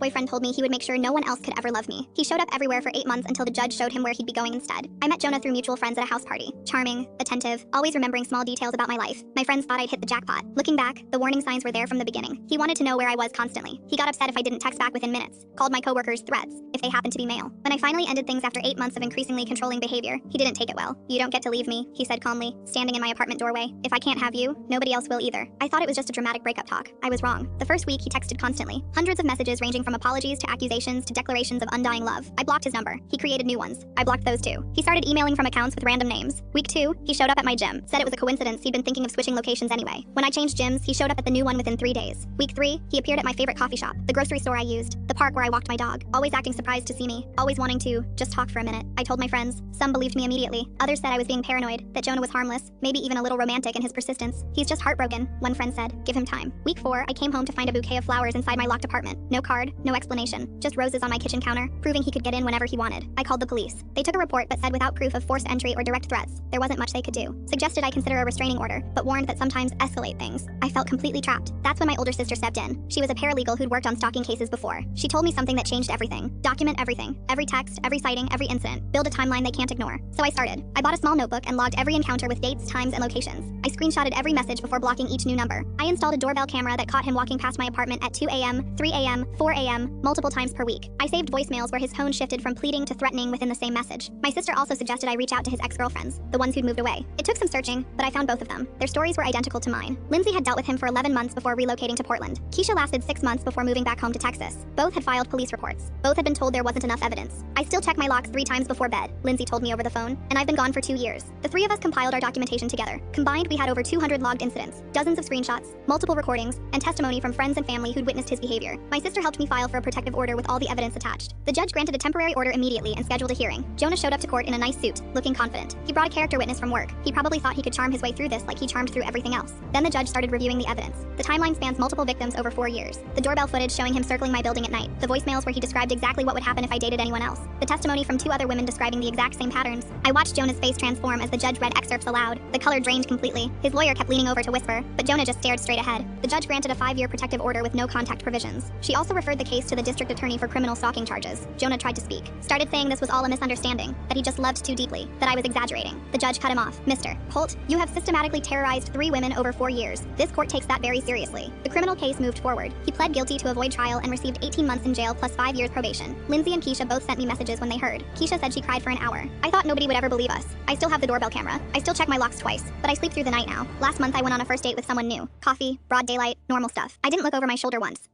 ex-boyfriend told me he would make sure no one else could ever love me. He showed up everywhere for 8 months until the judge showed him where he'd be going instead. I met Jonah through mutual friends at a house party. Charming, attentive, always remembering small details about my life. My friends thought I'd hit the jackpot. Looking back, the warning signs were there from the beginning. He wanted to know where I was constantly. He got upset if I didn't text back within minutes. Called my coworkers threats if they happened to be male. When I finally ended things after 8 months of increasingly controlling behavior, he didn't take it well. "You don't get to leave me," he said calmly, standing in my apartment doorway. "If I can't have you, nobody else will either." I thought it was just a dramatic breakup talk. I was wrong. The first week he texted constantly. Hundreds of messages ranging from apologies to accusations to declarations of undying love. I blocked his number. He created new ones. I blocked those too. He started emailing from accounts with random names. Week 2, he showed up at my gym. Said it was a coincidence, he'd been thinking of switching locations anyway. When I changed gyms, he showed up at the new one within 3 days. Week 3, he appeared at my favorite coffee shop, the grocery store I used, the park where I walked my dog, always acting surprised to see me, always wanting to just talk for a minute. I told my friends. Some believed me immediately. Others said I was being paranoid, that Jonah was harmless, maybe even a little romantic in his persistence. "He's just heartbroken," one friend said. "Give him time." Week 4, I came home to find a bouquet of flowers inside my locked apartment. No card, no explanation, just roses on my kitchen counter, proving he could get in whenever he wanted. I called the police. They took a report but said without proof of forced entry or direct threats, there wasn't much they could do. Suggested I consider a restraining order, but warned that sometimes escalate things. I felt completely trapped. That's when my older sister stepped in. She was a paralegal who'd worked on stalking cases before. She told me something that changed everything. Document everything. Every text, every sighting, every incident. Build a timeline they can't ignore. So I started. I bought a small notebook and logged every encounter with dates, times, and locations. I screenshotted every message before blocking each new number. I installed a doorbell camera that caught him walking past my apartment at 2 a.m., 3 a.m., 4 a.m., multiple times per week. I saved voicemails where his tone shifted from pleading to threatening within the same message. My sister also suggested I reach out to his ex-girlfriends, the ones who'd moved away. It took some searching, but I found both of them. Their stories were identical to mine. Lindsay had dealt with him for 11 months before relocating to Portland. Keisha lasted 6 months before moving back home to Texas. Both had filed police reports. Both had been told there wasn't enough evidence. "I still check my locks 3 times before bed," Lindsay told me over the phone, "and I've been gone for 2 years." The 3 of us compiled our documentation together. Combined, we had over 200 logged incidents, dozens of screenshots, multiple recordings, and testimony from friends and family who'd witnessed his behavior. My sister helped me file for a protective order with all the evidence attached. The judge granted a temporary order immediately and scheduled a hearing. Jonah showed up to court in a nice suit, looking confident. He brought a character witness from work. He probably thought he could charm his way through this like he charmed through everything else. Then the judge started reviewing the evidence. The timeline spans multiple victims over 4 years. The doorbell footage showing him circling my building at night. The voicemails where he described exactly what would happen if I dated anyone else. The testimony from 2 other women describing the exact same patterns. I watched Jonah's face transform as the judge read excerpts aloud. The color drained completely. His lawyer kept leaning over to whisper, but Jonah just stared straight ahead. The judge granted a 5-year protective order with no contact provisions. She also referred the case to the district attorney for criminal stalking charges. Jonah tried to speak. Started saying this was all a misunderstanding, that he just loved too deeply, that I was exaggerating. The judge cut him off. "Mr. Holt, you have systematically terrorized 3 women over 4 years. This court takes that very seriously." The criminal case moved forward. He pled guilty to avoid trial and received 18 months in jail plus 5 years probation. Lindsay and Keisha both sent me messages when they heard. Keisha said she cried for an hour. I thought nobody would ever believe us. I still have the doorbell camera. I still check my locks twice, but I sleep through the night now. Last month I went on a first date with someone new. Coffee, broad daylight, normal stuff. I didn't look over my shoulder once.